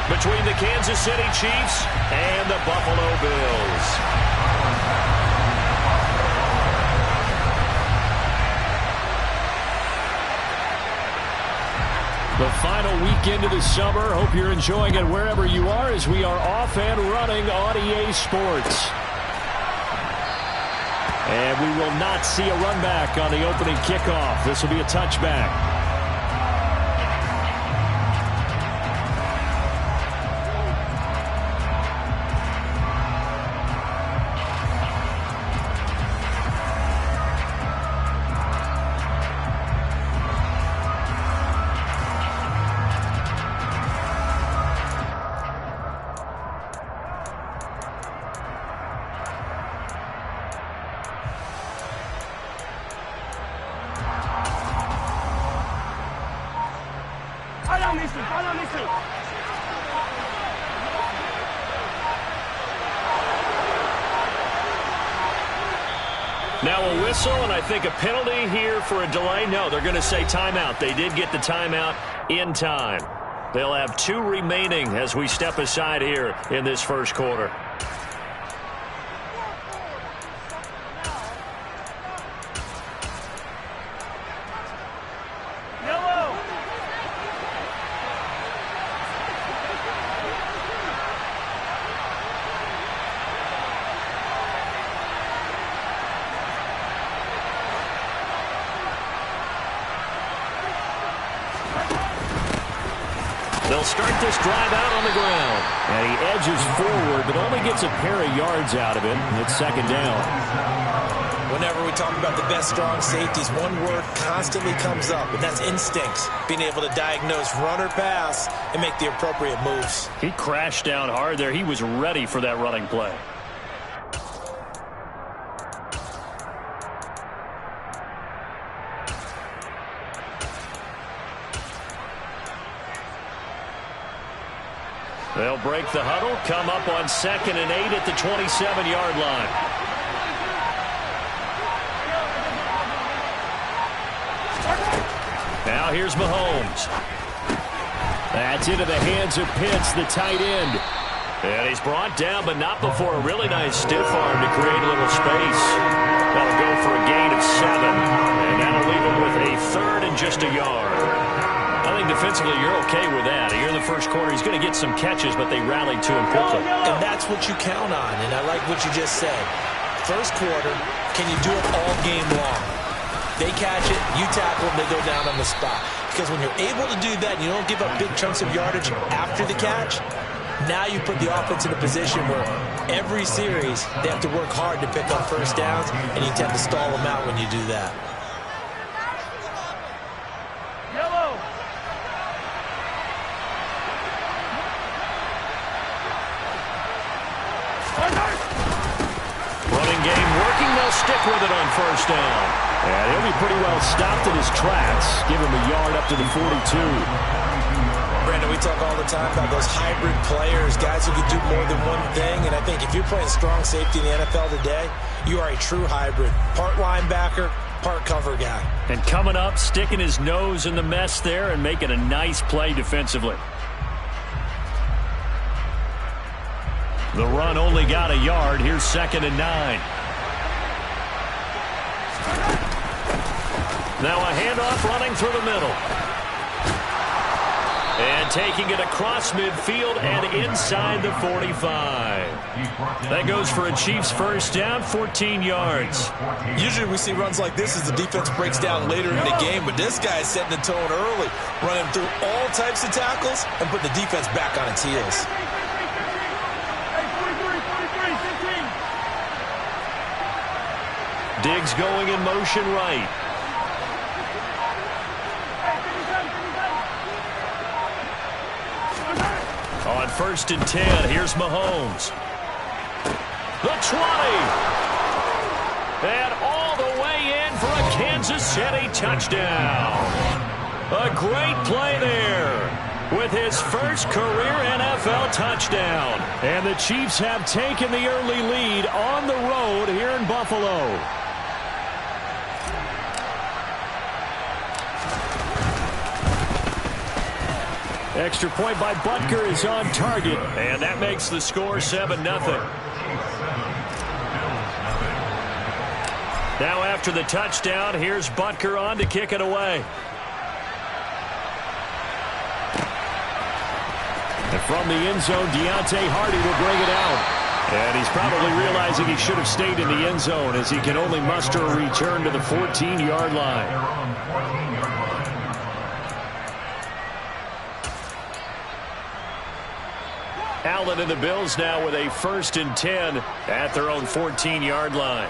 between the Kansas City Chiefs and the Buffalo Bills. The final weekend of the summer. Hope you're enjoying it wherever you are as we are off and running on EA Sports. And we will not see a run back on the opening kickoff. This will be a touchback. Now a whistle, and I think a penalty here for a delay. No, they're going to say timeout. They did get the timeout in time. They'll have 2 remaining as we step aside here in this first quarter. They'll start this drive out on the ground. And he edges forward, but only gets a pair of yards out of it. It's second down. Whenever we talk about the best strong safeties, one word constantly comes up, and that's instincts. Being able to diagnose run or pass and make the appropriate moves. He crashed down hard there. He was ready for that running play. They'll break the huddle, come up on 2nd and 8 at the 27-yard line. Now here's Mahomes. That's into the hands of Pitts, the tight end. And he's brought down, but not before a really nice stiff arm to create a little space. That'll go for a gain of 7. And that'll leave him with a 3rd and just a yard. I think defensively you're okay with that. Here in the first quarter, he's going to get some catches, but they rallied to him quickly. And that's what you count on, and I like what you just said. First quarter, can you do it all game long? They catch it, you tackle them, they go down on the spot. Because when you're able to do that and you don't give up big chunks of yardage after the catch, now you put the offense in a position where every series they have to work hard to pick up first downs, and you tend to stall them out when you do that. Running game working. They'll stick with it on first down. And he'll be pretty well stopped in his tracks. Give him a yard up to the 42. Brandon, we talk all the time about those hybrid players, guys who can do more than one thing. And I think if you're playing strong safety in the NFL today, you are a true hybrid. Part linebacker, part cover guy. And coming up, sticking his nose in the mess there and making a nice play defensively. The run only got a yard. Here's 2nd and 9. Now a handoff running through the middle. And taking it across midfield and inside the 45. That goes for a Chiefs first down, 14 yards. Usually we see runs like this as the defense breaks down later in the game, but this guy is setting the tone early, running through all types of tackles and put the defense back on its heels. Diggs going in motion right. On 1st and 10, here's Mahomes. The 20. And all the way in for a Kansas City touchdown. A great play there with his first career NFL touchdown. And the Chiefs have taken the early lead on the road here in Buffalo. Extra point by Butker is on target. And that makes the score 7-0. Now after the touchdown, here's Butker on to kick it away. And from the end zone, Deontay Hardy will bring it out. And he's probably realizing he should have stayed in the end zone as he can only muster a return to the 14-yard line. Allen and the Bills now with a 1st and 10 at their own 14-yard line.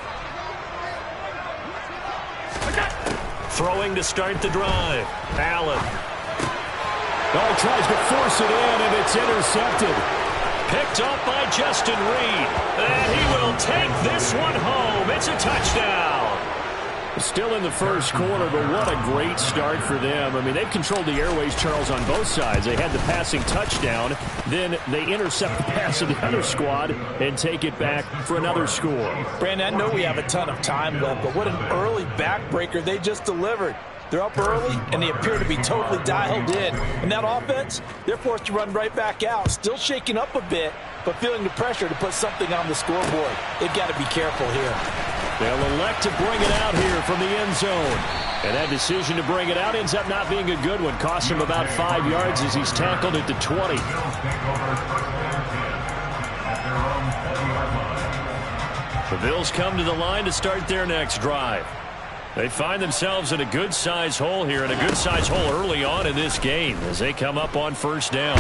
Throwing to start the drive. Allen. Oh, tries to force it in, and it's intercepted. Picked up by Justin Reed. And he will take this one home. It's a touchdown. Still in the first quarter, but what a great start for them. I mean, they've controlled the airways, Charles, on both sides. They had the passing touchdown. Then they intercept the pass of the other squad and take it back for another score. Brandon, I know we have a ton of time left, but what an early backbreaker they just delivered. They're up early, and they appear to be totally dialed in. And that offense, they're forced to run right back out, still shaking up a bit, but feeling the pressure to put something on the scoreboard. They've got to be careful here. They'll elect to bring it out here from the end zone. And that decision to bring it out ends up not being a good one. Costs him about 5 yards as he's tackled at the 20. The Bills come to the line to start their next drive. They find themselves in a good-sized hole here, and a good-sized hole early on in this game as they come up on 1st down.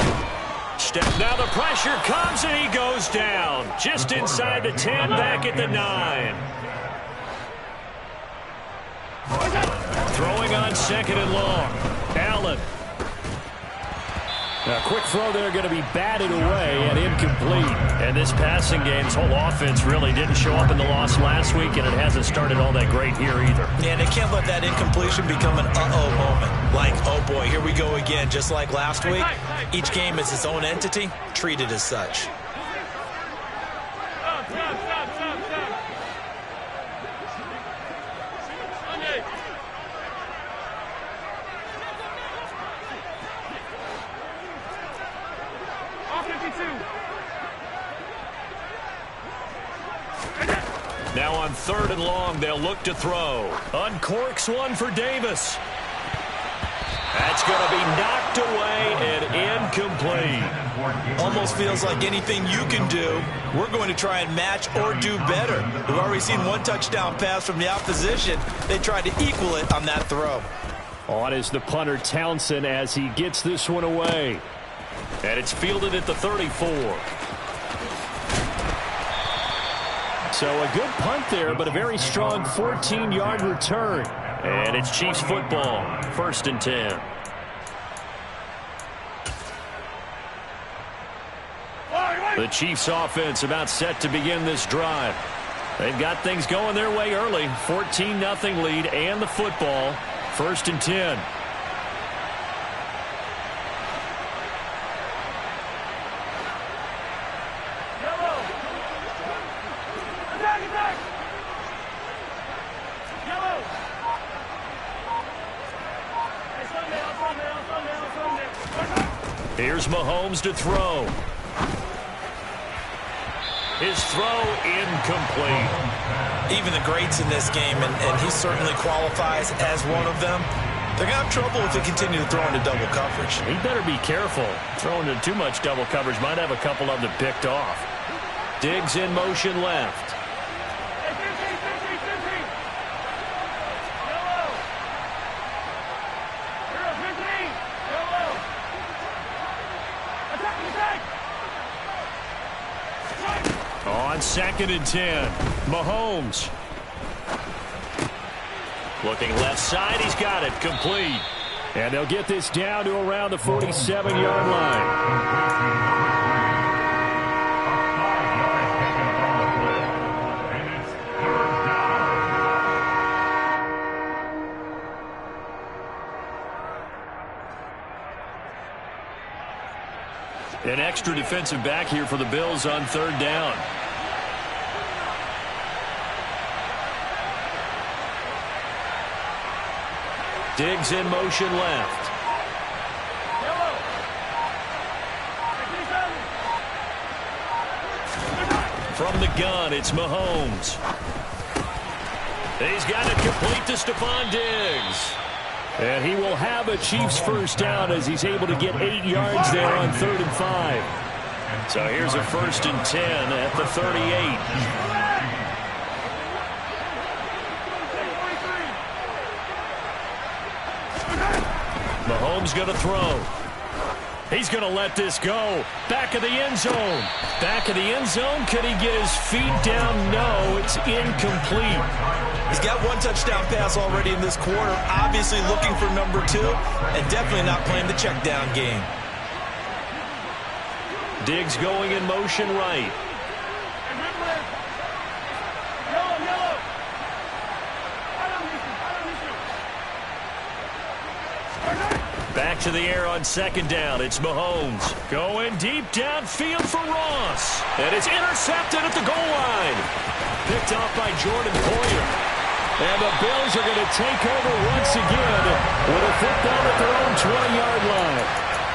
Now the pressure comes, and he goes down. Just inside the 10, back at the 9. Throwing on 2nd and long. Allen. A quick throw there going to be batted away and incomplete. And this passing game's whole offense really didn't show up in the loss last week, and it hasn't started all that great here either. Yeah, and they can't let that incompletion become an uh-oh moment. Like, oh boy, here we go again, just like last week. Each game is its own entity, treated as such. Now on 3rd and long, they'll look to throw. Uncorks one for Davis. That's going to be knocked away and incomplete. Almost feels like anything you can do, we're going to try and match or do better. We've already seen one touchdown pass from the opposition. They tried to equal it on that throw. On is the punter Townsend as he gets this one away. And it's fielded at the 34. So a good punt there, but a very strong 14-yard return. And it's Chiefs football, 1st and 10. The Chiefs offense about set to begin this drive. They've got things going their way early. 14-0 lead and the football, 1st and 10. Here's Mahomes to throw. His throw incomplete. Even the greats in this game, and he certainly qualifies as one of them, they're going to have trouble if they continue to throw into double coverage. He better be careful. Throwing into too much double coverage might have a couple of them picked off. Diggs in motion left. On 2nd and 10, Mahomes. Looking left side, he's got it, complete. And they'll get this down to around the 47-yard line. An extra defensive back here for the Bills on 3rd down. Diggs in motion left. From the gun, it's Mahomes. He's got it complete to Stephon Diggs. And he will have a Chiefs first down as he's able to get 8 yards there on 3rd and 5. So here's a 1st and 10 at the 38. Mahomes going to throw. He's going to let this go. Back of the end zone. Back of the end zone. Could he get his feet down? No, it's incomplete. He's got 1 touchdown pass already in this quarter. Obviously looking for number 2, and definitely not playing the check down game. Diggs going in motion right. Back to the air on 2nd down. It's Mahomes. Going deep downfield for Ross. And it's intercepted at the goal line. Picked off by Jordan Poyer. And the Bills are going to take over once again with a football at their own 20-yard line.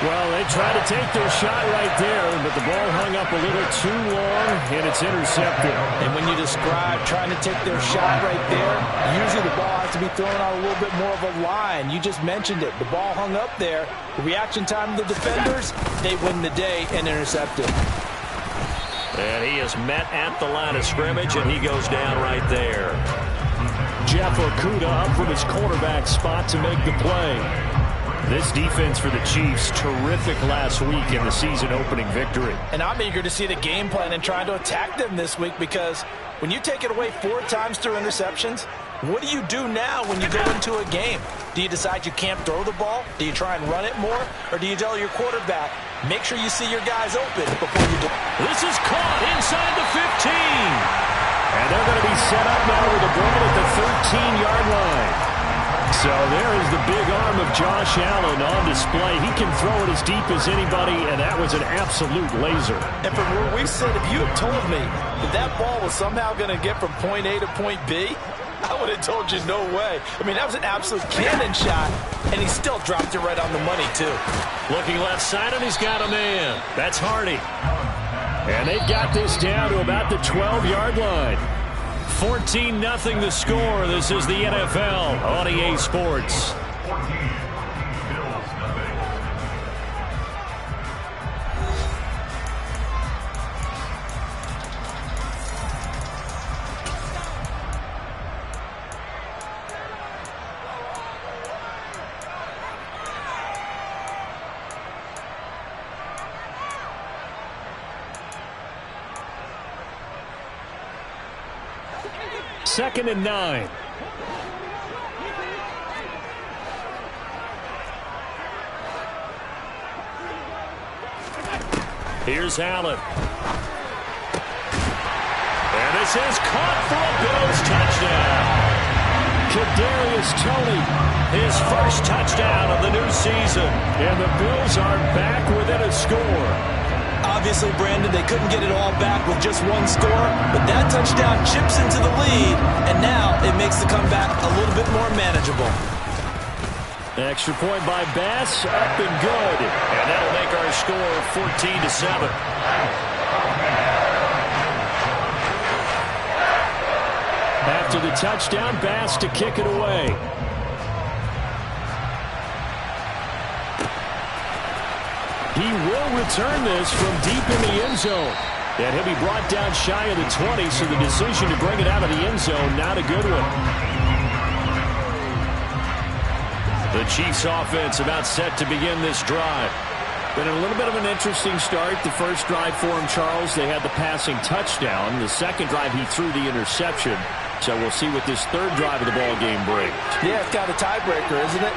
Well, they tried to take their shot right there, but the ball hung up a little too long, and it's intercepted. And when you describe trying to take their shot right there, usually the ball has to be thrown out a little bit more of a line. You just mentioned it. The ball hung up there. The reaction time of the defenders, they win the day and intercept it. And he is met at the line of scrimmage, and he goes down right there. Jeff Okudah up from his quarterback spot to make the play. This defense for the Chiefs, terrific last week in the season-opening victory. And I'm eager to see the game plan and trying to attack them this week, because when you take it away 4 times through interceptions, what do you do now when you go into a game? Do you decide you can't throw the ball? Do you try and run it more? Or do you tell your quarterback, make sure you see your guys open before you do? This is caught inside the 15. And they're going to be set up now with the ball at the 13-yard line. So there is the big arm of Josh Allen on display. He can throw it as deep as anybody, and that was an absolute laser. And from where we sit, if you had told me that that ball was somehow going to get from point A to point B, I would have told you no way. I mean, that was an absolute cannon shot, and he still dropped it right on the money, too. Looking left side, and he's got a man. That's Hardy. And they've got this down to about the 12-yard line. 14-0 the score. This is the NFL on EA Sports. Second and 9. Here's Allen. And this is caught for a Bills touchdown. Kadarius Toney, his first touchdown of the new season. And the Bills are back within a score. Obviously, Brandon, they couldn't get it all back with just 1 score, but that touchdown chips into the lead, and now it makes the comeback a little bit more manageable. Extra point by Bass, up and good. And that'll make our score 14-7. After the touchdown, Bass to kick it away. He will return this from deep in the end zone. And he'll be brought down shy of the 20, so the decision to bring it out of the end zone, not a good one. The Chiefs offense about set to begin this drive. Been a little bit of an interesting start. The first drive for him, Charles, they had the passing touchdown. The second drive, he threw the interception. So we'll see what this third drive of the ball game brings. Yeah, it's got a tiebreaker, isn't it?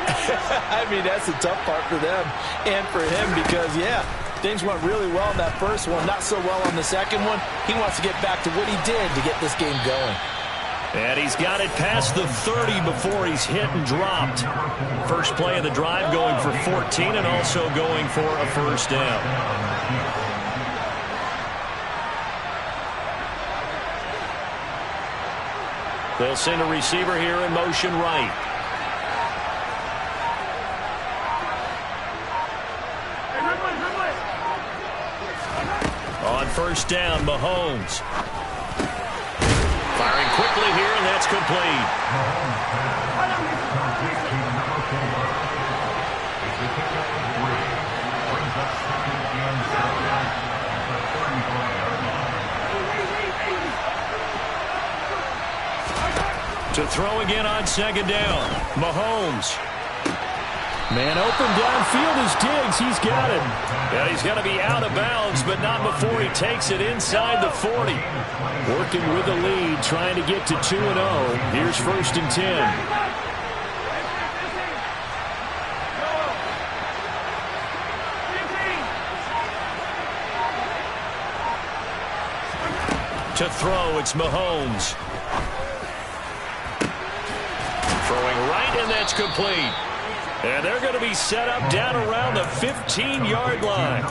I mean, that's the tough part for them and for him because, yeah, things went really well in that first one, not so well on the second one. He wants to get back to what he did to get this game going. And he's got it past the 30 before he's hit and dropped. First play of the drive going for 14 and also going for a first down. They'll send a receiver here in motion right. On first down, Mahomes. Firing quickly here, and that's complete. To throw again on second down, Mahomes. Man open downfield is Diggs. He's got it. Yeah, he's going to be out of bounds, but not before he takes it inside the 40. Working with the lead, trying to get to 2-0. Here's first and 10. To throw, it's Mahomes. Throwing right, and that's complete. And they're going to be set up down around the 15-yard line.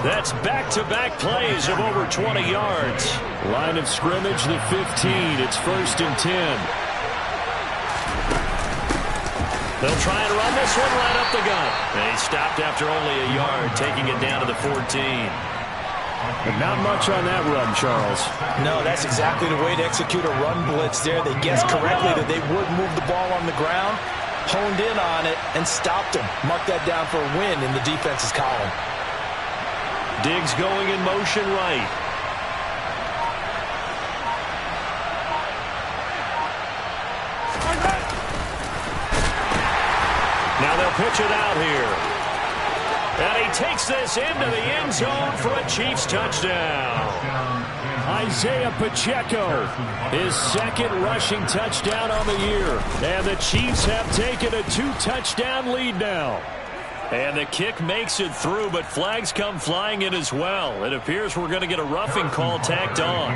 That's back-to-back plays of over 20 yards. Line of scrimmage, the 15. It's first and 10. They'll try and run this one right up the gut. And he stopped after only a yard, taking it down to the 14. But not much on that run, Charles. No, that's exactly the way to execute a run blitz there. They guessed correctly that they would move the ball on the ground, honed in on it, and stopped him. Mark that down for a win in the defense's column. Diggs going in motion right. Now they'll pitch it out here. And he takes this into the end zone for a Chiefs touchdown. Isaiah Pacheco, his second rushing touchdown on the year. And the Chiefs have taken a 2-touchdown lead now. And the kick makes it through, but flags come flying in as well. It appears we're going to get a roughing call tacked on.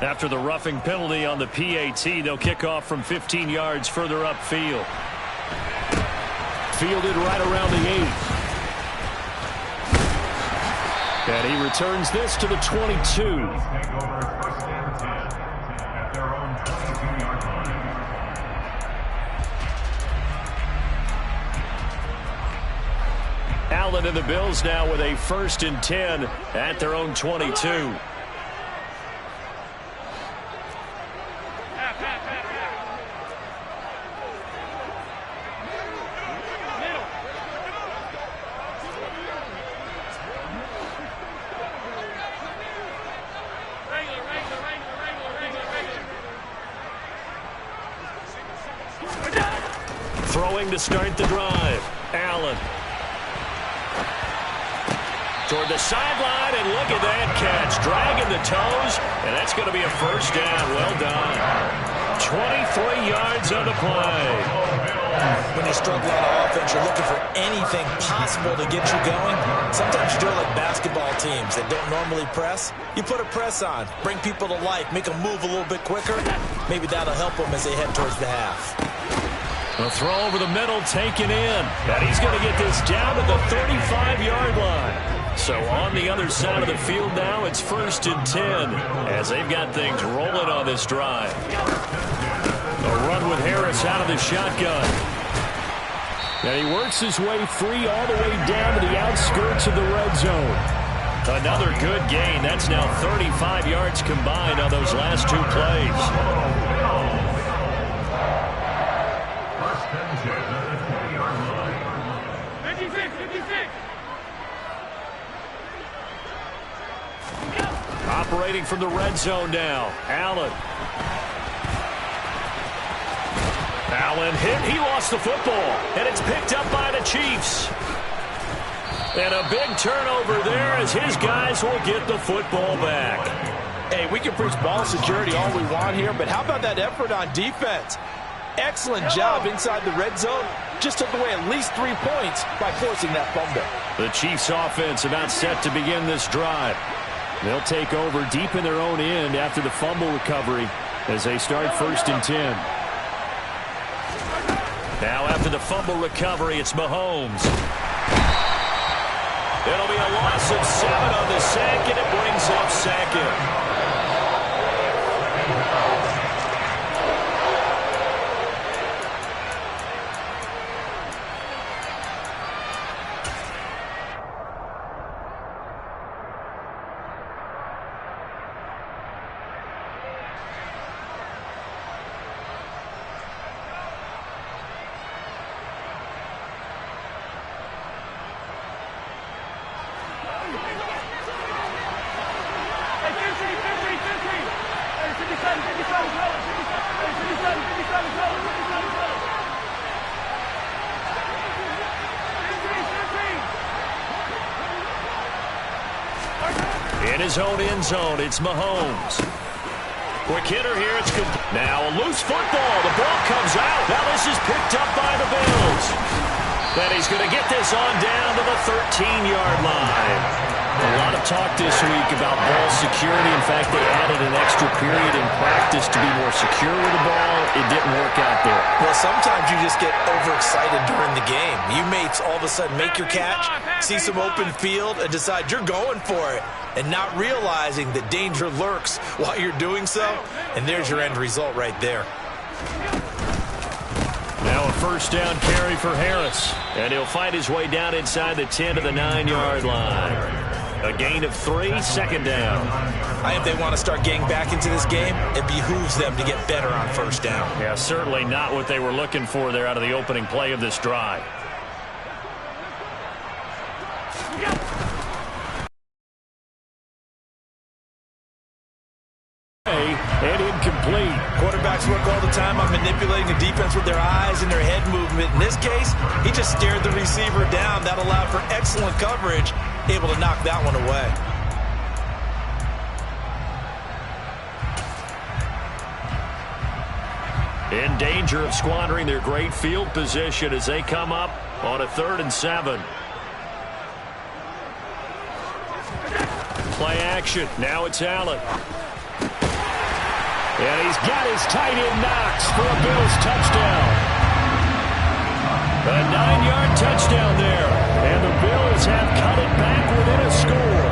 After the roughing penalty on the PAT, they'll kick off from 15 yards further upfield. Fielded right around the 8. And he returns this to the 22. Allen and the Bills now with a first and 10 at their own 22. Throwing to start the drive. Allen. Toward the sideline, and look at that catch. Dragging the toes, and that's going to be a first down. Well done. 23 yards on the play. When you're struggling on offense, you're looking for anything possible to get you going. Sometimes you do it like basketball teams that don't normally press. You put a press on, bring people to life, make them move a little bit quicker. Maybe that'll help them as they head towards the half. A throw over the middle, taken in. And he's going to get this down to the 35-yard line. So on the other side of the field now, it's first and 10 as they've got things rolling on this drive. A run with Harris out of the shotgun. And he works his way free all the way down to the outskirts of the red zone. Another good gain. That's now 35 yards combined on those last two plays. Operating from the red zone now. Allen. Allen hit. He lost the football. And it's picked up by the Chiefs. And a big turnover there as his guys will get the football back. Hey, we can preach ball security all we want here, but how about that effort on defense? Excellent job inside the red zone. Just took away at least 3 points by forcing that fumble. The Chiefs offense about set to begin this drive. They'll take over deep in their own end after the fumble recovery as they start first and 10. Now after the fumble recovery, it's Mahomes. It'll be a loss of 7 on the sack, and it brings up second. In his own end zone, it's Mahomes. Quick hitter here. It's good. Now a loose football. The ball comes out. Now this is picked up by the Bills. Then he's going to get this on down to the 13-yard line. A lot of talk this week about ball security. In fact, they added an extra period in practice to be more secure with the ball. It didn't work out there. Well, sometimes you just get overexcited during the game. You may all of a sudden make your catch, see some open field, and decide you're going for it, and not realizing that danger lurks while you're doing so. And there's your end result right there. Now a first down carry for Harris. And he'll find his way down inside the 10 to the 9-yard line. A gain of 3, second down. I think they want to start getting back into this game. It behooves them to get better on first down. Yeah, certainly not what they were looking for there out of the opening play of this drive. And incomplete. Quarterbacks work all the time on manipulating the defense with their eyes and their head movement. In this case, he just stared the receiver down. That allowed for excellent coverage, able to knock that one away. In danger of squandering their great field position as they come up on a 3rd and 7. Play action. Now it's Allen. And he's got his tight end Knox for a Bills touchdown. A 9-yard touchdown there. And the Bills have cut it back within a score.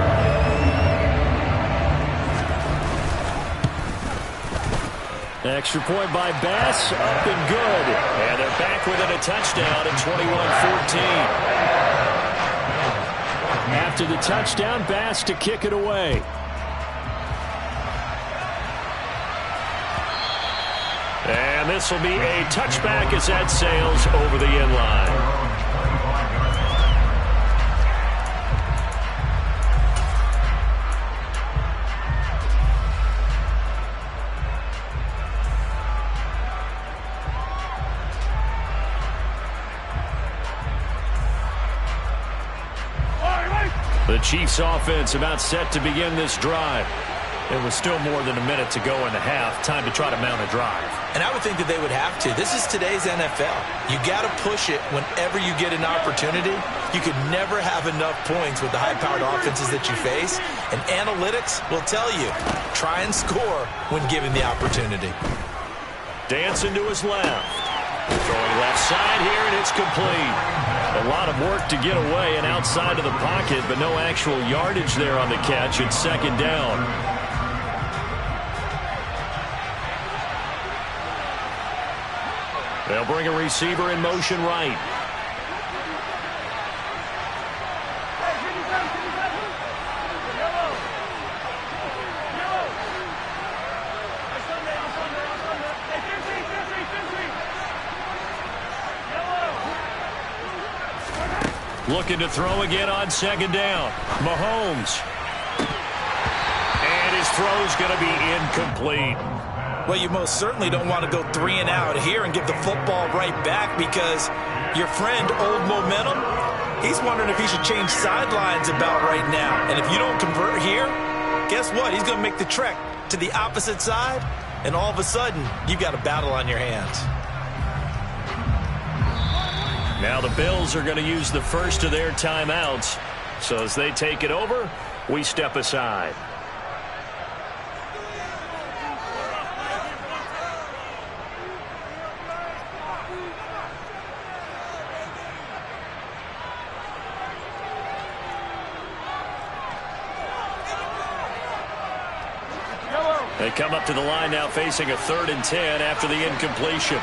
Extra point by Bass, up and good. And they're back within a touchdown at 21-14. After the touchdown, Bass to kick it away. And this will be a touchback as that sails over the end line. The Chiefs offense about set to begin this drive. It was still more than a minute to go in the half. Time to try to mount a drive. And I would think that they would have to. This is today's NFL. You got to push it whenever you get an opportunity. You could never have enough points with the high-powered offenses that you face. And analytics will tell you, try and score when given the opportunity. Dancing to his left. Throwing left side here, and it's complete. A lot of work to get away and outside of the pocket, but no actual yardage there on the catch. It's second down. They'll bring a receiver in motion right. Looking to throw again on second down. Mahomes. And his throw's going to be incomplete. Well, you most certainly don't want to go 3 and out here and get the football right back, because your friend, Old Momentum, he's wondering if he should change sidelines about right now. And if you don't convert here, guess what? He's going to make the trek to the opposite side, and all of a sudden, you've got a battle on your hands. Now the Bills are going to use the first of their timeouts. So as they take it over, we step aside. They come up to the line now facing a 3rd and 10 after the incompletion.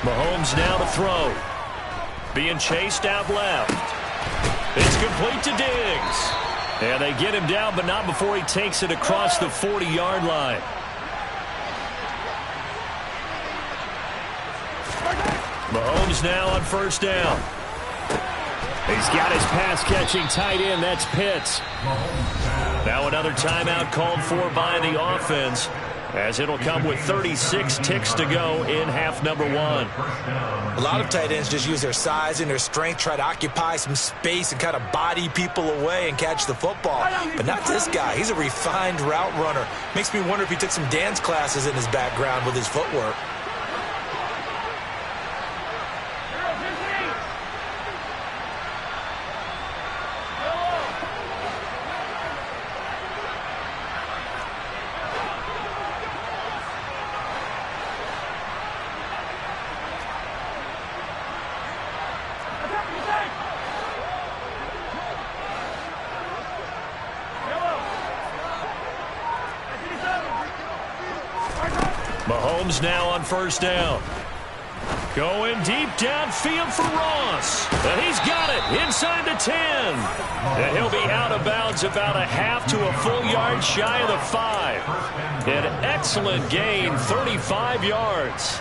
Mahomes now to throw. Being chased out left. It's complete to Diggs. And they get him down, but not before he takes it across the 40-yard line. Mahomes now on first down. He's got his pass-catching tight end. That's Pitts. Now another timeout called for by the offense. as it'll come with 36 ticks to go in half number one. A lot of tight ends just use their size and their strength, try to occupy some space and kind of body people away and catch the football. But not this guy. He's a refined route runner. Makes me wonder if he took some dance classes in his background with his footwork. Mahomes now on first down. Going deep downfield for Ross. And he's got it inside the 10. And he'll be out of bounds about a half to a full yard shy of the 5. An excellent gain, 35 yards.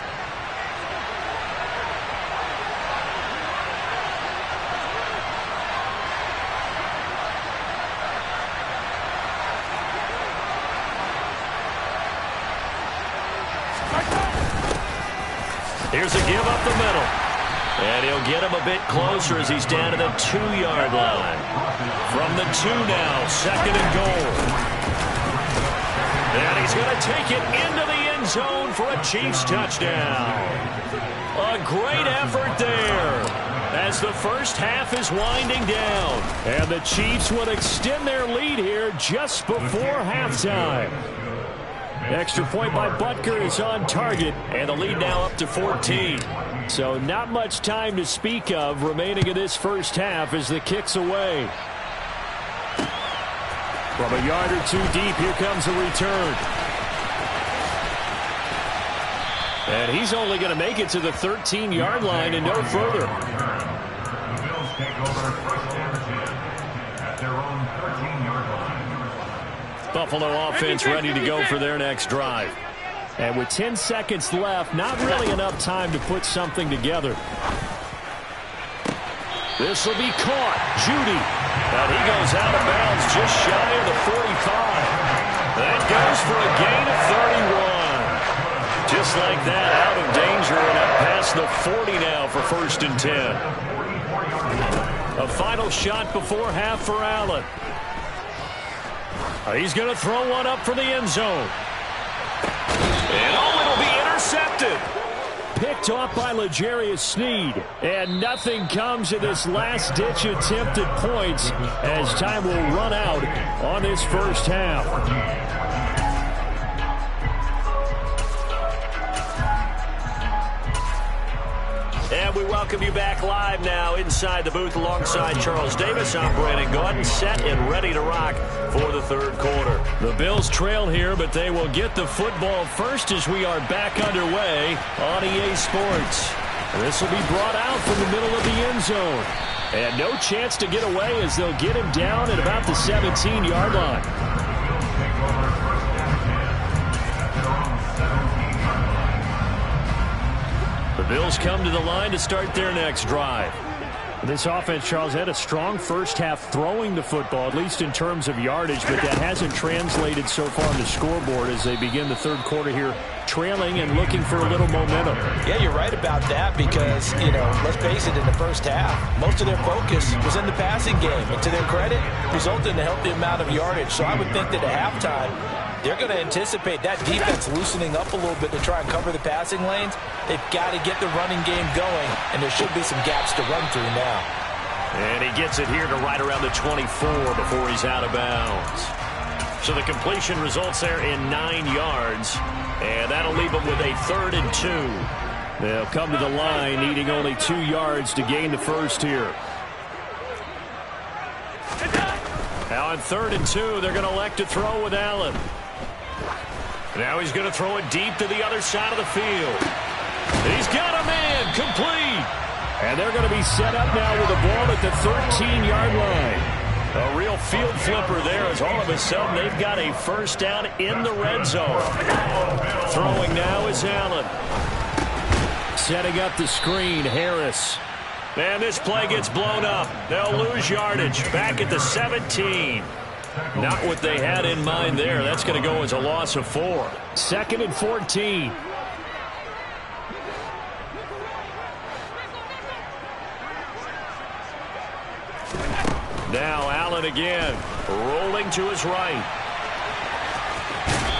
Here's a give up the middle. And he'll get him a bit closer as he's down to the 2-yard line. From the 2 now, second and goal. And he's going to take it into the end zone for a Chiefs touchdown. A great effort there as the first half is winding down. And the Chiefs will extend their lead here just before halftime. Extra point by Butker is on target, and the lead now up to 14. So not much time to speak of remaining in this first half as the kick's away. From a yard or two deep, here comes the return. And he's only going to make it to the 13-yard line and no further. The Bills take over first and 10 at their own 13-yard line. Buffalo offense ready to go for their next drive. And with 10 seconds left, not really enough time to put something together. This will be caught. Judy. And he goes out of bounds just shy of the 45. That goes for a gain of 31. Just like that, out of danger and up past the 40 now for first and 10. A final shot before half for Allen. He's going to throw one up for the end zone. And it'll be intercepted. Picked off by L'Jarius Sneed. And nothing comes of this last-ditch attempt at points as time will run out on this first half. And we welcome you back live now inside the booth alongside Charles Davis. I'm Brandon Gaudin, set and ready to rock for the third quarter. The Bills trail here, but they will get the football first as we are back underway on EA Sports. This will be brought out from the middle of the end zone. And no chance to get away as they'll get him down at about the 17-yard line. The Bills come to the line to start their next drive. This offense, Charles, had a strong first half throwing the football, at least in terms of yardage, but that hasn't translated so far on the scoreboard as they begin the third quarter here, trailing and looking for a little momentum. Yeah, you're right about that because, let's face it, in the first half, most of their focus was in the passing game. And to their credit, resulted in a healthy amount of yardage. So I would think that at halftime, they're going to anticipate that defense loosening up a little bit to try and cover the passing lanes. They've got to get the running game going, and there should be some gaps to run through now. And he gets it here to right around the 24 before he's out of bounds. So the completion results there in 9 yards, and that'll leave them with a 3rd and 2. They'll come to the line needing only 2 yards to gain the first here. Now on 3rd and 2, they're going to elect to throw with Allen. Now he's going to throw it deep to the other side of the field. He's got a man, complete. And they're going to be set up now with the ball at the 13-yard line. A real field flipper there as all of a sudden they've got a first down in the red zone. Throwing now is Allen. Setting up the screen, Harris. And this play gets blown up. They'll lose yardage back at the 17. Not what they had in mind there. That's going to go as a loss of 4. 2nd and 14. Now Allen again, rolling to his right.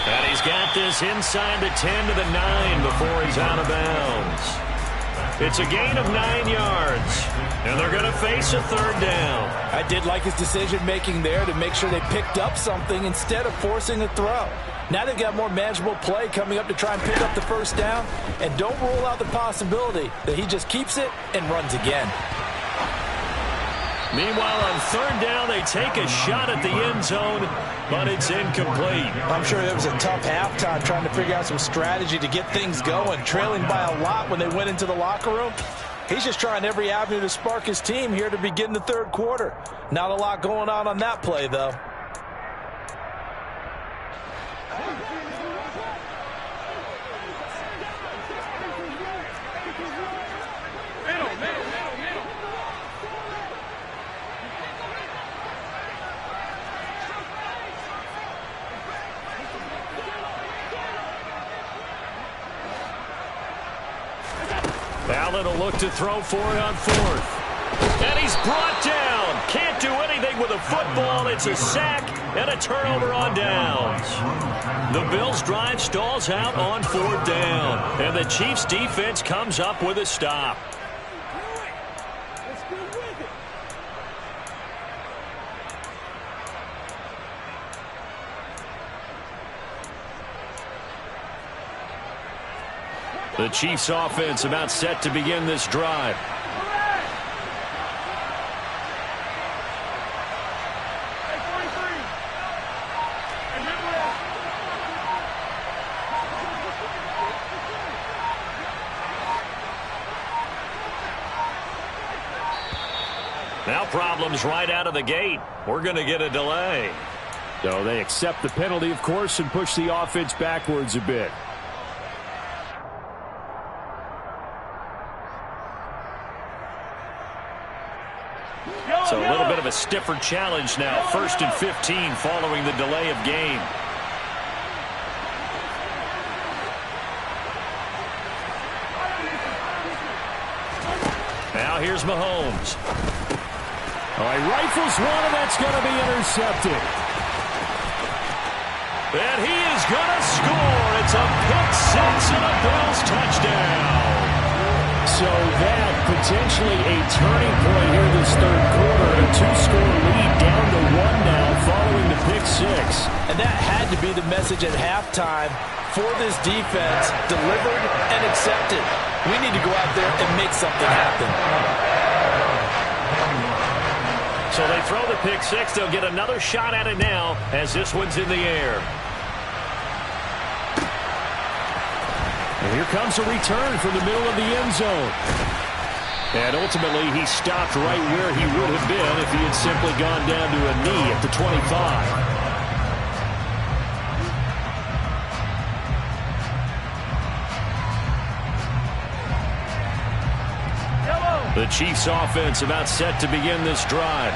And he's got this inside the 10 to the 9 before he's out of bounds. It's a gain of 9 yards, and they're going to face a 3rd down. I did like his decision-making there to make sure they picked up something instead of forcing a throw. Now they've got more manageable play coming up to try and pick up the 1st down, and don't rule out the possibility that he just keeps it and runs again. Meanwhile, on 3rd down, they take a shot at the end zone, but it's incomplete. I'm sure it was a tough halftime trying to figure out some strategy to get things going, trailing by a lot when they went into the locker room. He's just trying every avenue to spark his team here to begin the 3rd quarter. Not a lot going on that play, though. Allen will look to throw for it on 4th. And he's brought down. Can't do anything with a football. It's a sack and a turnover on downs. The Bills' drive stalls out on 4th down. And the Chiefs' defense comes up with a stop. The Chiefs offense about set to begin this drive. Now problems right out of the gate. We're going to get a delay. So they accept the penalty, of course, and push the offense backwards a bit. So a little bit of a stiffer challenge now. 1st and 15 following the delay of game. Now here's Mahomes. All right, rifles one, and that's going to be intercepted. And he is going to score. It's a pick 6 and a Bills touchdown. So that potentially a turning point here this 3rd quarter. A 2-score lead down to 1 now following the pick 6. And that had to be the message at halftime for this defense. Delivered and accepted. We need to go out there and make something happen. So they throw the pick 6. They'll get another shot at it now as this one's in the air. And here comes a return from the middle of the end zone. And ultimately, he stopped right where he would have been if he had simply gone down to a knee at the 25. The Chiefs offense about set to begin this drive.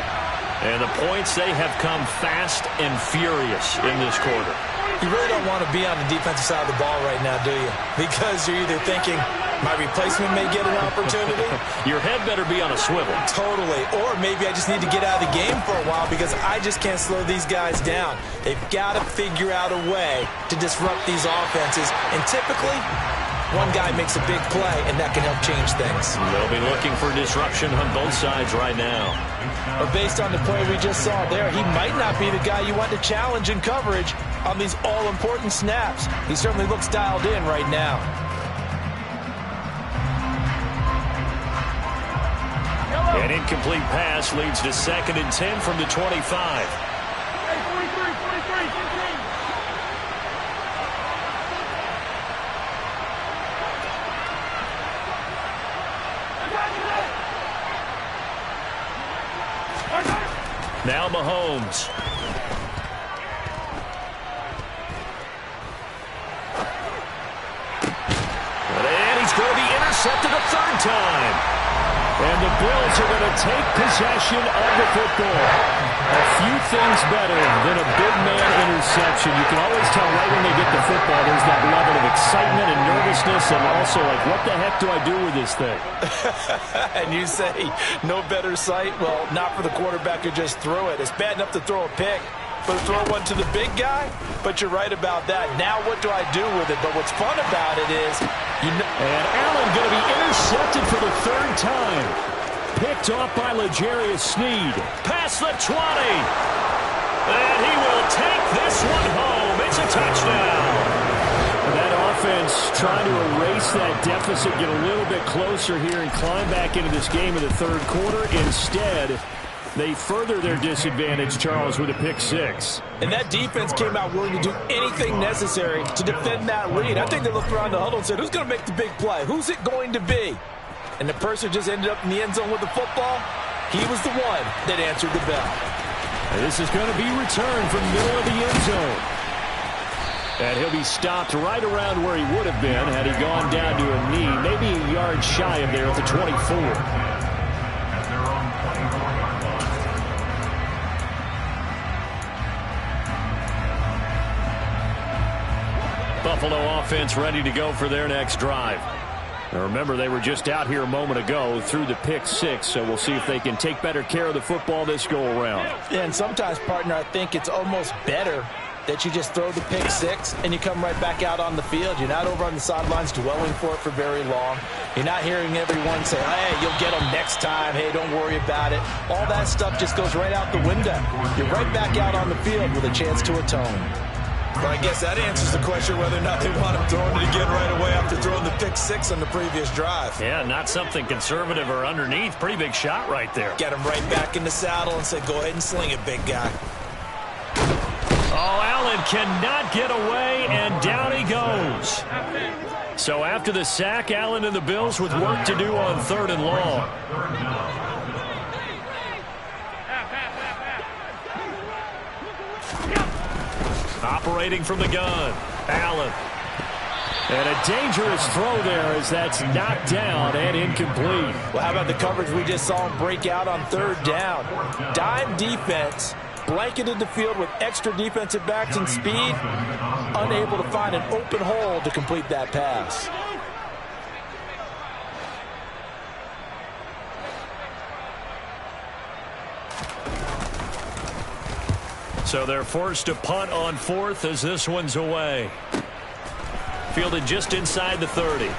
And the points, they have come fast and furious in this quarter. You really don't want to be on the defensive side of the ball right now, do you? Because you're either thinking, my replacement may get an opportunity. Your head better be on a swivel. Totally. Or maybe I just need to get out of the game for a while because I just can't slow these guys down. They've got to figure out a way to disrupt these offenses. And typically, one guy makes a big play, and that can help change things. They'll be looking for disruption on both sides right now. But based on the play we just saw there, he might not be the guy you want to challenge in coverage on these all-important snaps. He certainly looks dialed in right now. An incomplete pass leads to 2nd and 10 from the 25. Now Mahomes. And he's going to be intercepted a 3rd time. And the Bills are going to take possession of the football. A few things better than a big man interception. You can always tell right when they get the football, there's that level of excitement and nervousness, and also like, what the heck do I do with this thing? And you say, no better sight? Well, not for the quarterback who just threw it. It's bad enough to throw a pick, but to throw one to the big guy? But you're right about that. Now what do I do with it? But what's fun about it is, and Allen going to be intercepted for the third time. Picked off by L'Jarius Sneed. Past the 20. And he will take this one home. It's a touchdown. That offense trying to erase that deficit, get a little bit closer here and climb back into this game in the third quarter. Instead, they further their disadvantage, Charles, with a pick six. And that defense came out willing to do anything necessary to defend that lead. I think they looked around the huddle and said, who's going to make the big play? Who's it going to be? And the person just ended up in the end zone with the football. He was the one that answered the bell. And this is going to be returned from the middle of the end zone. And he'll be stopped right around where he would have been had he gone down to a knee, maybe a yard shy of there at the 24. Buffalo offense ready to go for their next drive. Now remember, they were just out here a moment ago through the pick six, so we'll see if they can take better care of the football this go-around. Yeah, and sometimes, partner, I think it's almost better that you just throw the pick six and you come right back out on the field. You're not over on the sidelines dwelling for it for very long. You're not hearing everyone say, hey, you'll get them next time. Hey, don't worry about it. All that stuff just goes right out the window. You're right back out on the field with a chance to atone. Well, I guess that answers the question whether or not they want him throwing it again right away after throwing the pick six on the previous drive. Yeah, not something conservative or underneath. Pretty big shot right there. Get him right back in the saddle and say, go ahead and sling it, big guy. Oh, Allen cannot get away, and down he goes. So after the sack, Allen and the Bills with work to do on 3rd and long. Operating from the gun, Allen. And a dangerous throw there as that's knocked down and incomplete. Well, how about the coverage we just saw him break out on 3rd down? Dime defense, blanketed the field with extra defensive backs and speed, unable to find an open hole to complete that pass. So they're forced to punt on 4th as this one's away. Fielded just inside the 30.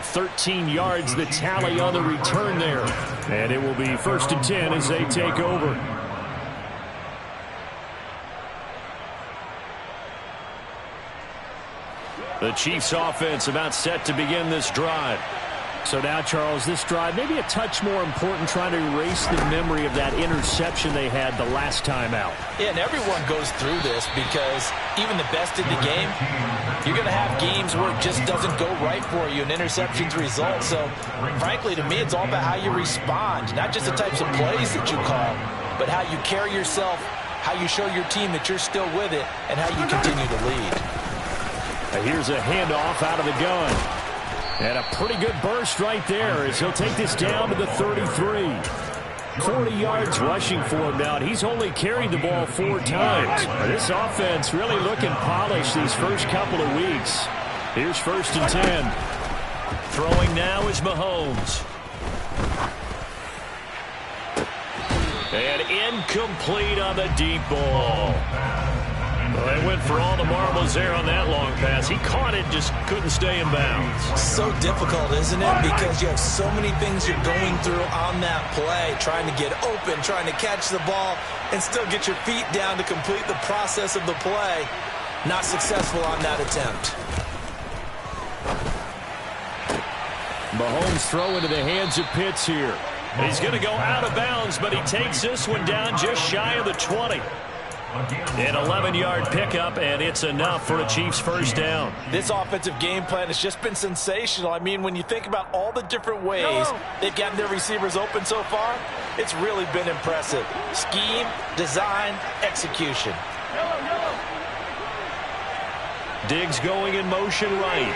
13 yards the tally on the return there. And it will be 1st and 10 as they take over. The Chiefs offense about set to begin this drive. So now, Charles, this drive maybe a touch more important, trying to erase the memory of that interception they had the last time out. Yeah, and everyone goes through this because even the best in the game, you're going to have games where it just doesn't go right for you, and interceptions result. So, frankly, to me, it's all about how you respond, not just the types of plays that you call, but how you carry yourself, how you show your team that you're still with it, and how you continue to lead. Now here's a handoff out of the gun. And a pretty good burst right there as he'll take this down to the 33. 40 yards rushing for him now. He's only carried the ball 4 times. This offense really looking polished these first couple of weeks. Here's 1st and 10. Throwing now is Mahomes. And incomplete on the deep ball. Well, they went for all the marbles there on that long pass. He caught it, just couldn't stay in bounds. So difficult, isn't it? Because you have so many things you're going through on that play, trying to get open, trying to catch the ball, and still get your feet down to complete the process of the play. Not successful on that attempt. Mahomes throw into the hands of Pitts here. He's going to go out of bounds, but he takes this one down just shy of the 20. An 11-yard pickup, and it's enough for a Chiefs first down. This offensive game plan has just been sensational. I mean, when you think about all the different ways they've gotten their receivers open so far, it's really been impressive. Scheme, design, execution. Diggs going in motion right.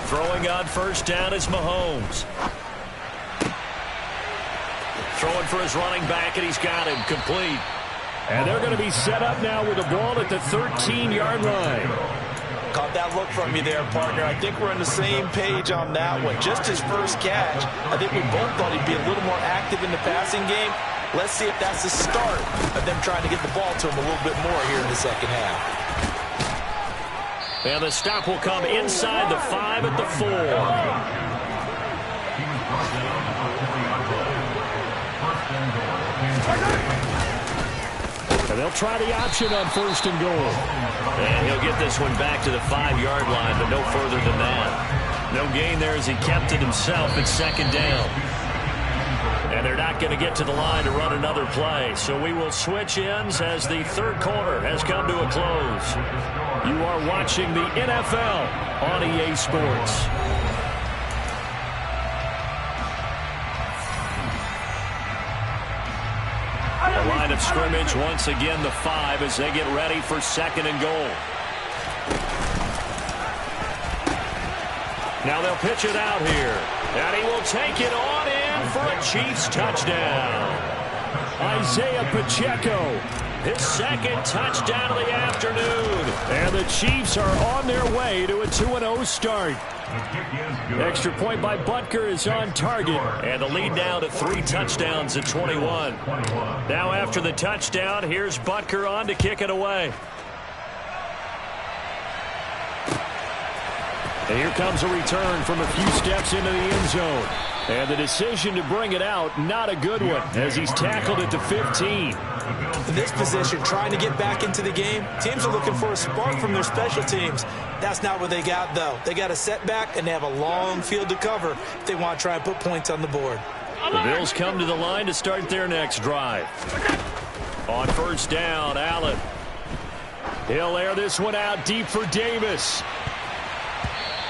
Throwing on first down is Mahomes. Throwing for his running back, and he's got him complete. And they're going to be set up now with the ball at the 13-yard line. Caught that look from you there, partner. I think we're on the same page on that one. Just his first catch, I think we both thought he'd be a little more active in the passing game. Let's see if that's the start of them trying to get the ball to him a little bit more here in the second half. And the stop will come inside the 5 at the 4. And they'll try the option on first and goal. And he'll get this one back to the 5-yard line, but no further than that. No gain there as he kept it himself at second down. And they're not going to get to the line to run another play. So we will switch ends as the third quarter has come to a close. You are watching the NFL on EA Sports. The line of scrimmage once again the 5 as they get ready for second and goal. Now they'll pitch it out here. And he will take it on in for a Chiefs touchdown. Isaiah Pacheco, His second touchdown of the afternoon. and the Chiefs are on their way to a 2-0 start. Extra point by Butker is on target. And the lead now to 3 touchdowns at 21. Now after the touchdown, here's Butker on to kick it away. And here comes a return from a few steps into the end zone. And the decision to bring it out, not a good one, as he's tackled at the 15. In this position, trying to get back into the game, teams are looking for a spark from their special teams. That's not what they got, though. They got a setback, and they have a long field to cover if they want to try and put points on the board. The Bills come to the line to start their next drive. On first down, Allen. He'll air this one out deep for Davis.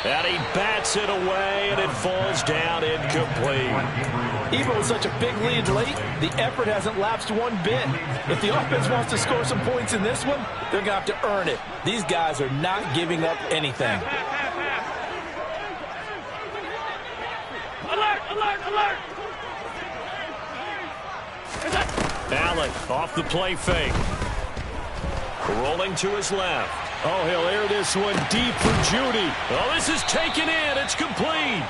And he bats it away, and it falls down incomplete. Even with such a big lead late, the effort hasn't lapsed one bit. If the offense wants to score some points in this one, they're going to have to earn it. These guys are not giving up anything. Alert, alert, alert! Allen off the play fake. Rolling to his left. Oh, he'll air this one deep for Judy. Oh, this is taken in. It's complete.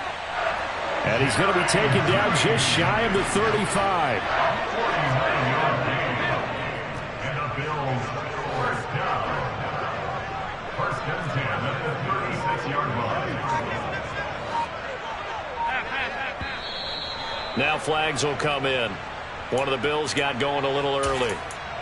And he's going to be taken down just shy of the 35. And the Bills first down. First and 10 at the 36-yard line. Now flags will come in. One of the Bills got going a little early.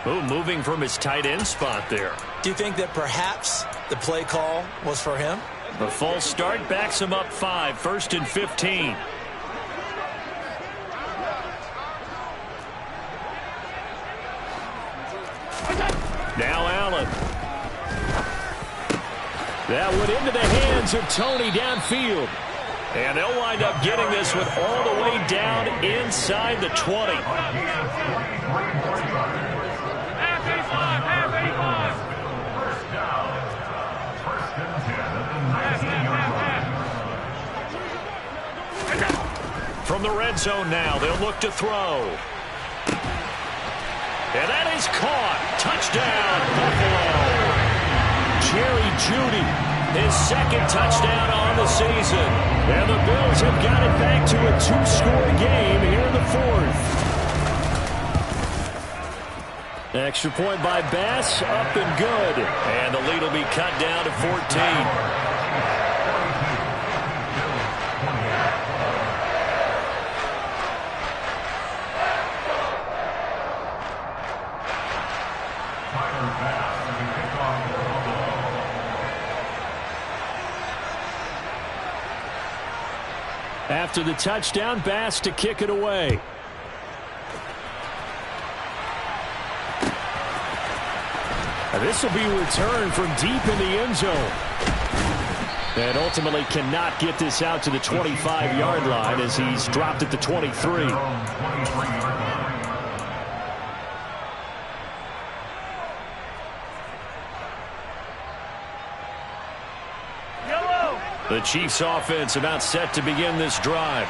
Ooh, moving from his tight end spot there. Do you think that perhaps the play call was for him? The false start backs him up 5, first and 15. Now Allen. That went into the hands of Tony downfield. And they'll wind up getting this one all the way down inside the 20. Half 85, half 85. First down. First and 10 at the 19-yard line. From the red zone now, they'll look to throw. And that is caught. Touchdown, Buffalo. Jerry Judy, His second touchdown on the season. and the Bills have got it back to a 2-score game here in the fourth. Extra point by Bass, up and good. And the lead will be cut down to 14. After the touchdown, Bass to kick it away. And this will be returned from deep in the end zone. And ultimately cannot get this out to the 25-yard line as he's dropped at the 23. Yellow, The Chiefs offense about set to begin this drive.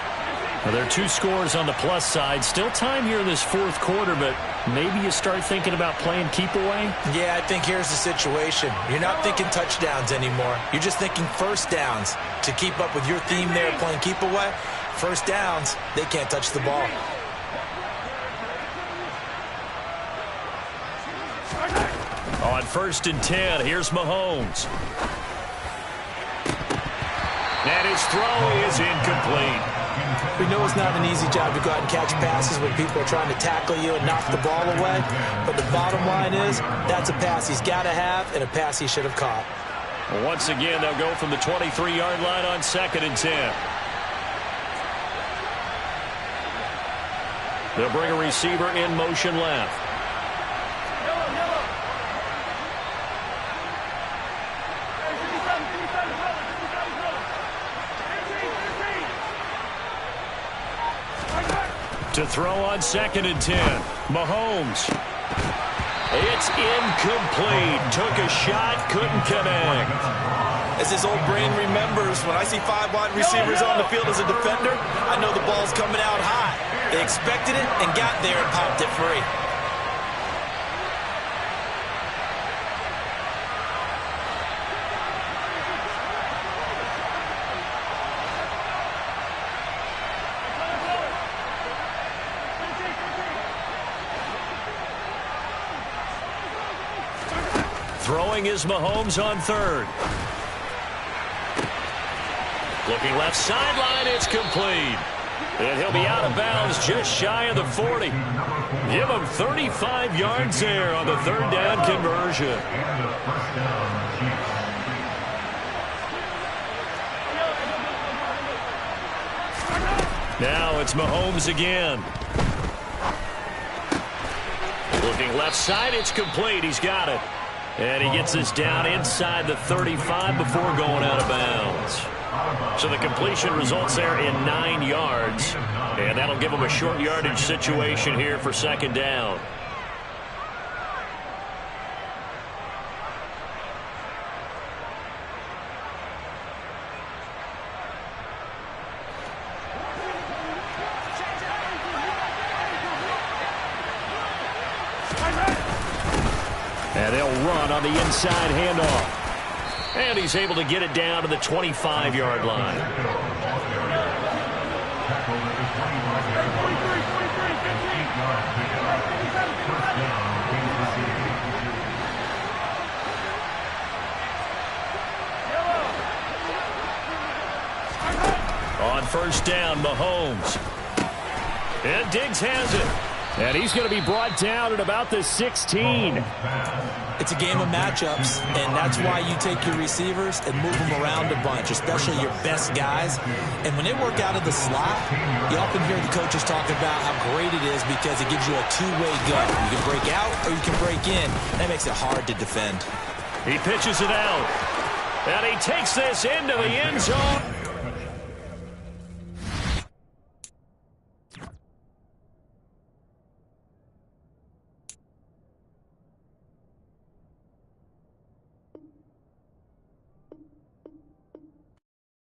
Well, there are 2 scores on the plus side. Still time here in this 4th quarter, but maybe you start thinking about playing keep away? Yeah, I think here's the situation. You're not thinking touchdowns anymore. You're just thinking first downs. To keep up with your theme there playing keep away, first downs, they can't touch the ball. On 1st and 10, here's Mahomes. And his throw is incomplete. We know it's not an easy job to go out and catch passes when people are trying to tackle you and knock the ball away. But the bottom line is, that's a pass he's got to have and a pass he should have caught. Once again, they'll go from the 23-yard line on 2nd and 10. They'll bring a receiver in motion left. To throw on 2nd and 10. Mahomes. It's incomplete. Took a shot, couldn't connect. As his old brain remembers, when I see 5 wide receivers on the field as a defender, I know the ball's coming out high. They expected it and got there and popped it free. Throwing is Mahomes on 3rd. Looking left sideline, it's complete. And he'll be out of bounds just shy of the 40. Give him 35 yards there on the 3rd down conversion. Now it's Mahomes again. Looking left side, it's complete. He's got it. And he gets this down inside the 35 before going out of bounds. So the completion results there in 9 yards. And that'll give him a short yardage situation here for 2nd down. And they'll run on the inside handoff. And he's able to get it down to the 25-yard line. On 1st down, Mahomes. And Diggs has it. And he's going to be brought down at about the 16. It's a game of matchups, and that's why you take your receivers and move them around a bunch, especially your best guys. And when they work out of the slot, you often hear the coaches talk about how great it is because it gives you a two-way go. You can break out or you can break in. That makes it hard to defend. He pitches it out. And he takes this into the end zone.